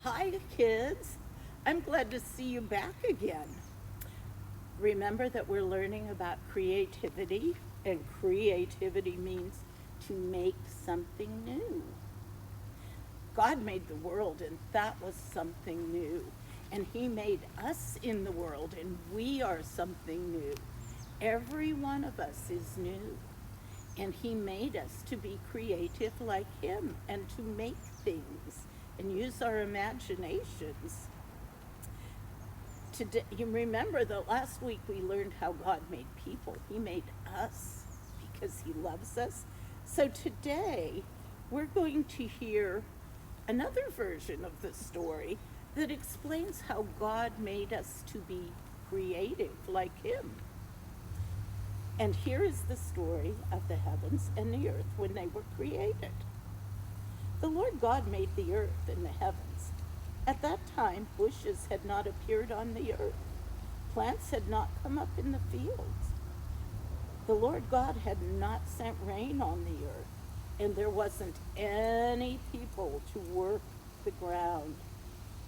Hi, kids. I'm glad to see you back again. Remember that we're learning about creativity, and creativity means to make something new. God made the world, and that was something new. And He made us in the world, and we are something new. Every one of us is new. And He made us to be creative like Him and to make things and use our imaginations. Today, you remember that last week we learned how God made people. He made us because He loves us. So today we're going to hear another version of the story that explains how God made us to be creative like Him. And here is the story of the heavens and the earth when they were created. The Lord God made the earth and the heavens. At that time, bushes had not appeared on the earth, plants had not come up in the fields. The Lord God had not sent rain on the earth, and there wasn't any people to work the ground.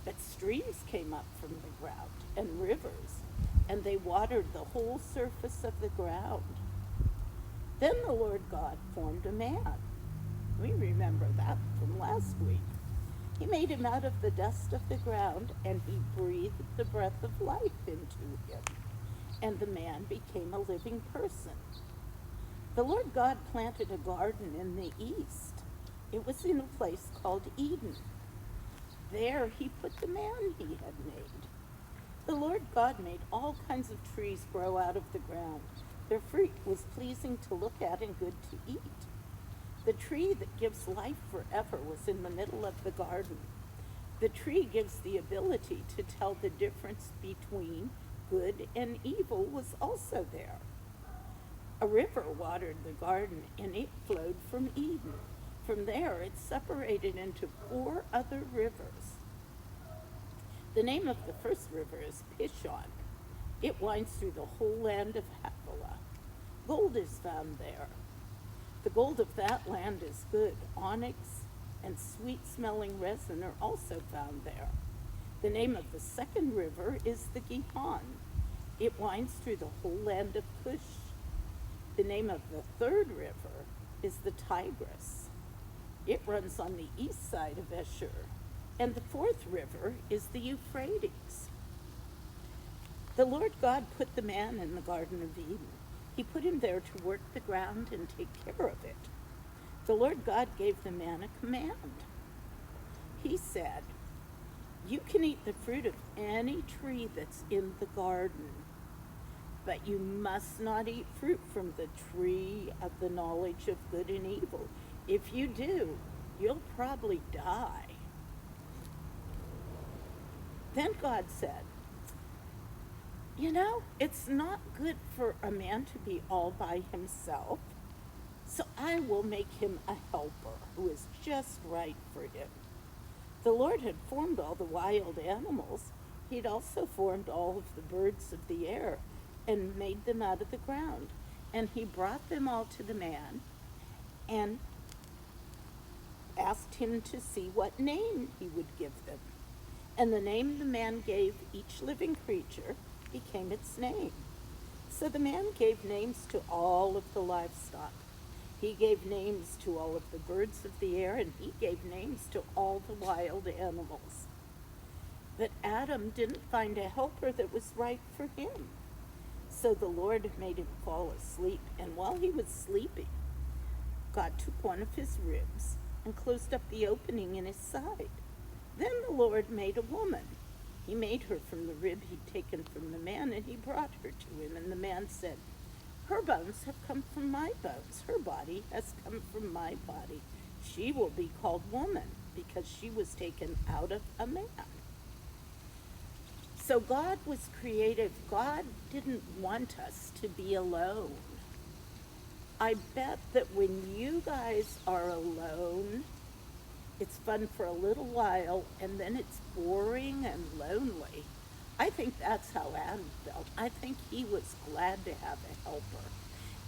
But streams came up from the ground, and rivers, and they watered the whole surface of the ground. Then the Lord God formed a man. We remember that from last week. He made him out of the dust of the ground, and he breathed the breath of life into him, and the man became a living person. The Lord God planted a garden in the east. It was in a place called Eden. There he put the man he had made. The Lord God made all kinds of trees grow out of the ground. Their fruit was pleasing to look at and good to eat. The tree that gives life forever was in the middle of the garden. The tree gives the ability to tell the difference between good and evil was also there. A river watered the garden, and it flowed from Eden. From there, it separated into four other rivers. The name of the first river is Pishon. It winds through the whole land of Havilah. Gold is found there. The gold of that land is good. Onyx and sweet-smelling resin are also found there. The name of the second river is the Gihon. It winds through the whole land of Cush. The name of the third river is the Tigris. It runs on the east side of Ashur. And the fourth river is the Euphrates. The Lord God put the man in the Garden of Eden. He put him there to work the ground and take care of it. The Lord God gave the man a command. He said, "You can eat the fruit of any tree that's in the garden, but you must not eat fruit from the tree of the knowledge of good and evil. If you do, you'll probably die." Then God said, it's not good for a man to be all by himself, so I will make him a helper who is just right for him. The Lord had formed all the wild animals. He'd also formed all of the birds of the air and made them out of the ground. And he brought them all to the man and asked him to see what name he would give them. And the name the man gave each living creature became its name. So the man gave names to all of the livestock. He gave names to all of the birds of the air, and he gave names to all the wild animals. But Adam didn't find a helper that was right for him. So the Lord made him fall asleep, and while he was sleeping, God took one of his ribs and closed up the opening in his side. Then the Lord made a woman. He made her from the rib he'd taken from the man, and he brought her to him. And the man said, "Her bones have come from my bones. Her body has come from my body. She will be called woman because she was taken out of a man." So God was creative. God didn't want us to be alone. I bet that when you guys are alone, it's fun for a little while, and then it's boring and lonely. I think that's how Adam felt. I think he was glad to have a helper.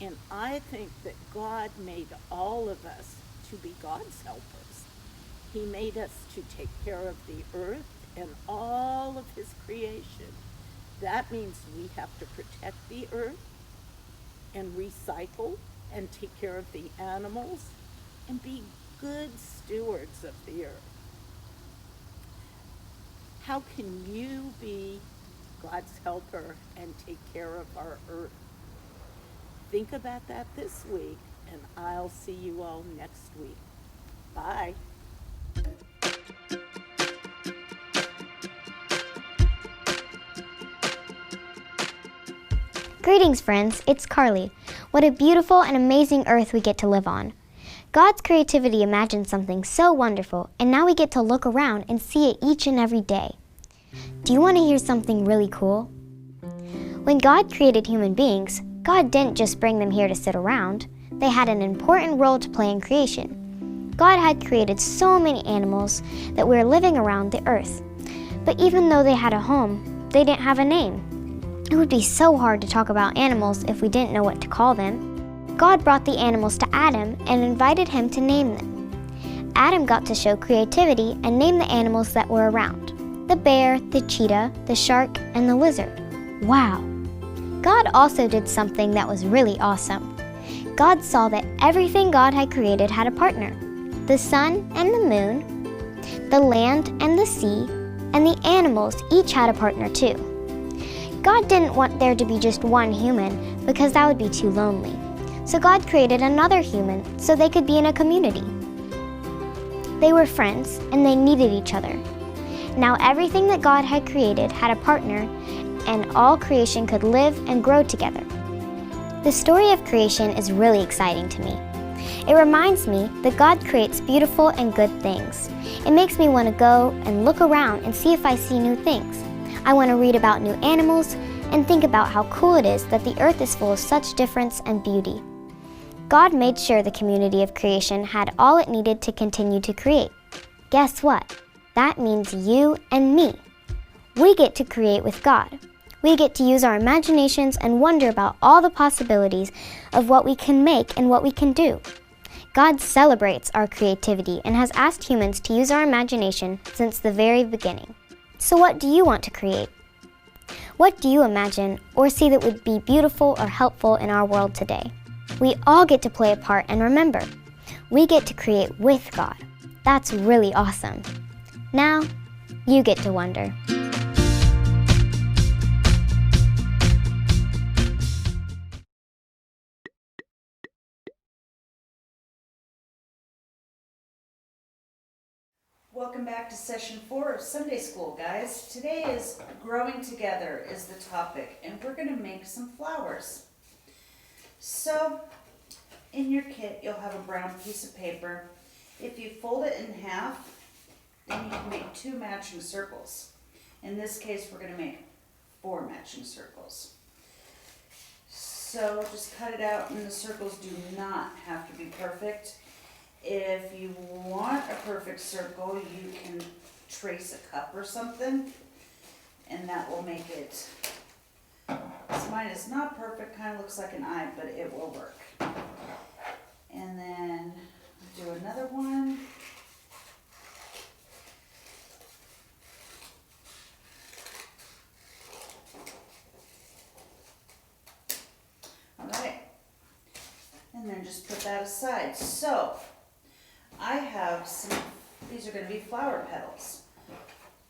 And I think that God made all of us to be God's helpers. He made us to take care of the earth and all of his creation. That means we have to protect the earth and recycle and take care of the animals and be good stewards of the earth. How can you be God's helper and take care of our earth? Think about that this week, and I'll see you all next week. Bye. Greetings, friends. It's Carly. What a beautiful and amazing earth we get to live on. God's creativity imagined something so wonderful, and now we get to look around and see it each and every day. Do you want to hear something really cool? When God created human beings, God didn't just bring them here to sit around. They had an important role to play in creation. God had created so many animals that were living around the earth. But even though they had a home, they didn't have a name. It would be so hard to talk about animals if we didn't know what to call them. God brought the animals to Adam and invited him to name them. Adam got to show creativity and name the animals that were around: the bear, the cheetah, the shark, and the lizard. Wow! God also did something that was really awesome. God saw that everything God had created had a partner: the sun and the moon, the land and the sea, and the animals each had a partner too. God didn't want there to be just one human because that would be too lonely. So God created another human so they could be in a community. They were friends and they needed each other. Now everything that God had created had a partner, and all creation could live and grow together. The story of creation is really exciting to me. It reminds me that God creates beautiful and good things. It makes me want to go and look around and see if I see new things. I want to read about new animals and think about how cool it is that the earth is full of such difference and beauty. God made sure the community of creation had all it needed to continue to create. Guess what? That means you and me. We get to create with God. We get to use our imaginations and wonder about all the possibilities of what we can make and what we can do. God celebrates our creativity and has asked humans to use our imagination since the very beginning. So what do you want to create? What do you imagine or see that would be beautiful or helpful in our world today? We all get to play a part, and remember, we get to create with God. That's really awesome. Now, you get to wonder. Welcome back to session 4 of Sunday School, guys. Today is growing together is the topic, and we're going to make some flowers. So, in your kit, you'll have a brown piece of paper. If you fold it in half, then you can make 2 matching circles. In this case, we're going to make 4 matching circles. So, just cut it out, and the circles do not have to be perfect. If you want a perfect circle, you can trace a cup or something, and that will make it. This mine is not perfect, kind of looks like an eye, but it will work. And then do another one. All right, and then just put that aside. So, I have some, these are going to be flower petals.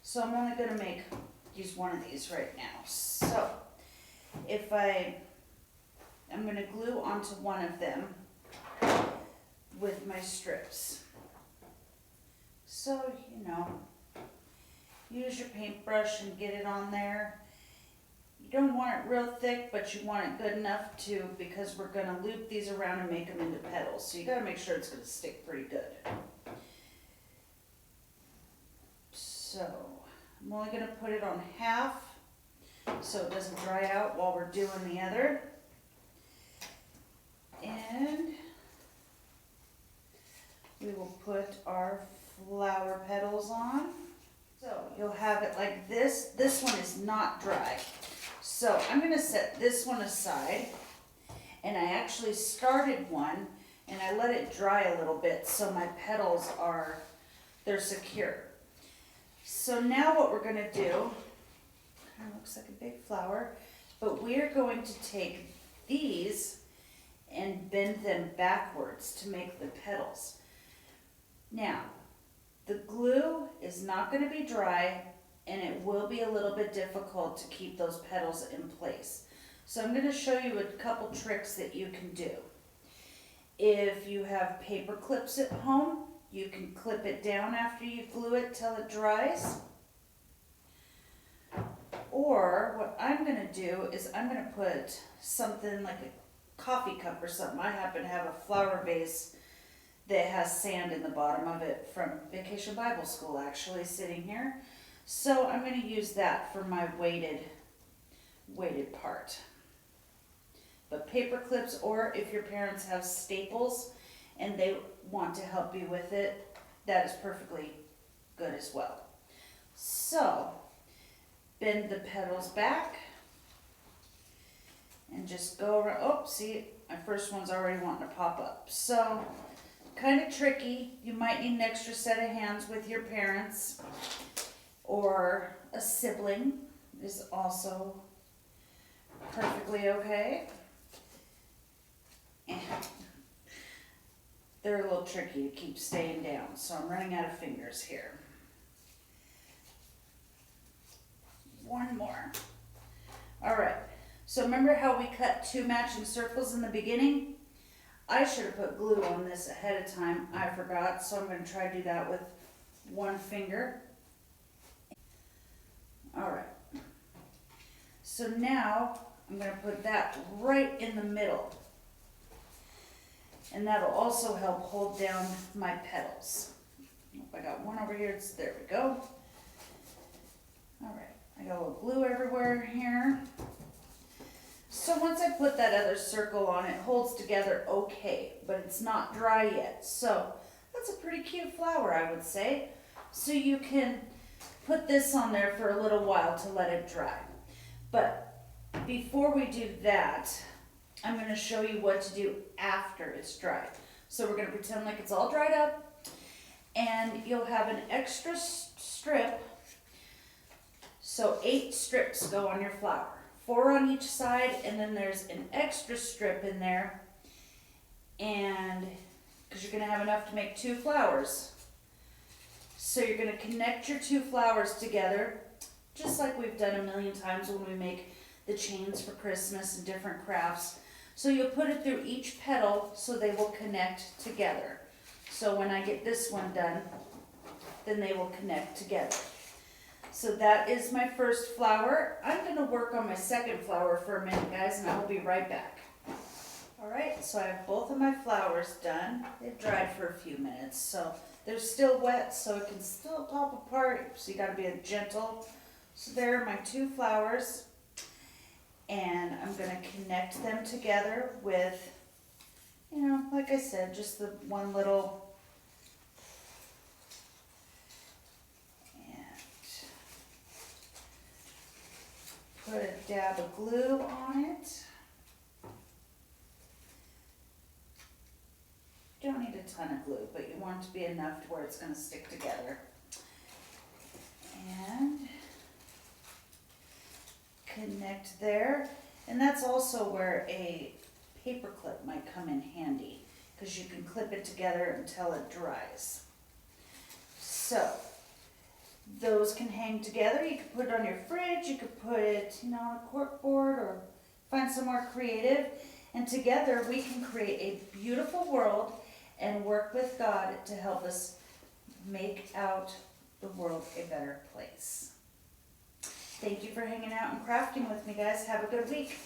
So I'm only going to use one of these right now. So if I'm going to glue onto one of them with my strips. So, use your paintbrush and get it on there. You don't want it real thick, but you want it good enough because we're going to loop these around and make them into petals. So you got to make sure it's going to stick pretty good. So I'm only going to put it on half so it doesn't dry out while we're doing the other. And we will put our flower petals on. So you'll have it like this. This one is not dry. So I'm going to set this one aside, and I actually started one and I let it dry a little bit so my petals are they're secure. So now what we're gonna do, kind of looks like a big flower, but we're going to take these and bend them backwards to make the petals. Now, the glue is not gonna be dry, and it will be a little bit difficult to keep those petals in place. So I'm gonna show you a couple tricks that you can do. If you have paper clips at home, you can clip it down after you glue it till it dries. Or what I'm gonna do is I'm gonna put something like a coffee cup or something. I happen to have a flower vase that has sand in the bottom of it from Vacation Bible School, actually, sitting here. So I'm going to use that for my weighted part. But paper clips, or if your parents have staples and they want to help you with it, that is perfectly good as well. So bend the petals back and just go around. Oh, see, my first one's already wanting to pop up. So kind of tricky. You might need an extra set of hands with your parents, or a sibling is also perfectly okay. And they're a little tricky to keep staying down, so I'm running out of fingers here. One more. All right, so remember how we cut 2 matching circles in the beginning? I should have put glue on this ahead of time. I forgot, so I'm going to try to do that with one finger. All right. So now I'm going to put that right in the middle. And that'll also help hold down my petals. I got one over here. There we go. All right. I got a little glue everywhere here. So once I put that other circle on, it holds together okay, but it's not dry yet. So that's a pretty cute flower, I would say. So you can put this on there for a little while to let it dry. But before we do that, I'm going to show you what to do after it's dried. So we're going to pretend like it's all dried up, and you'll have an extra strip. So 8 strips go on your flower. 4 on each side, and then there's an extra strip in there, and because you're going to have enough to make 2 flowers. So you're going to connect your 2 flowers together, just like we've done a million times when we make the chains for Christmas and different crafts. So you'll put it through each petal so they will connect together. So when I get this one done, then they will connect together. So that is my first flower. I'm going to work on my second flower for a minute, guys, and I will be right back. All right, so I have both of my flowers done. They've dried for a few minutes, so they're still wet, so it can still pop apart, so you got to be gentle. So there are my 2 flowers, and I'm going to connect them together with, like I said, just the one little, put a dab of glue on it. You don't need a ton of glue, but you want it to be enough to where it's going to stick together. And connect there. And that's also where a paper clip might come in handy, because you can clip it together until it dries. So those can hang together. You could put it on your fridge, you could put it, on a cork board, or find somewhere creative. And together we can create a beautiful world and work with God to help us make out the world a better place. Thank you for hanging out and crafting with me, guys. Have a good week.